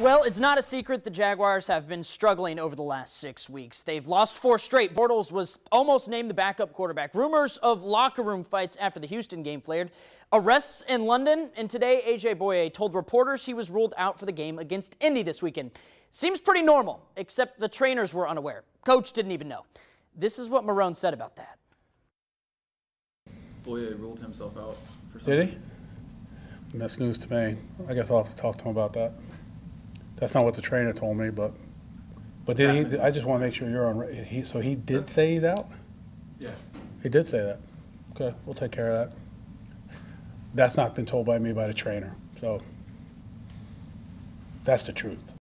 Well, it's not a secret the Jaguars have been struggling over the last 6 weeks. They've lost 4 straight. Bortles was almost named the backup quarterback. Rumors of locker room fights after the Houston game flared. Arrests in London. And today, AJ Bouye told reporters he was ruled out for the game against Indy this weekend. Seems pretty normal, except the trainers were unaware. Coach didn't even know. This is what Marrone said about that. Bouye ruled himself out for something. Did he? That's news to me. I guess I'll have to talk to him about that. That's not what the trainer told me, but did he? I just want to make sure you're on. So he did say he's out? Yeah. He did say that. Okay, we'll take care of that. That's not been told by me by the trainer, so that's the truth.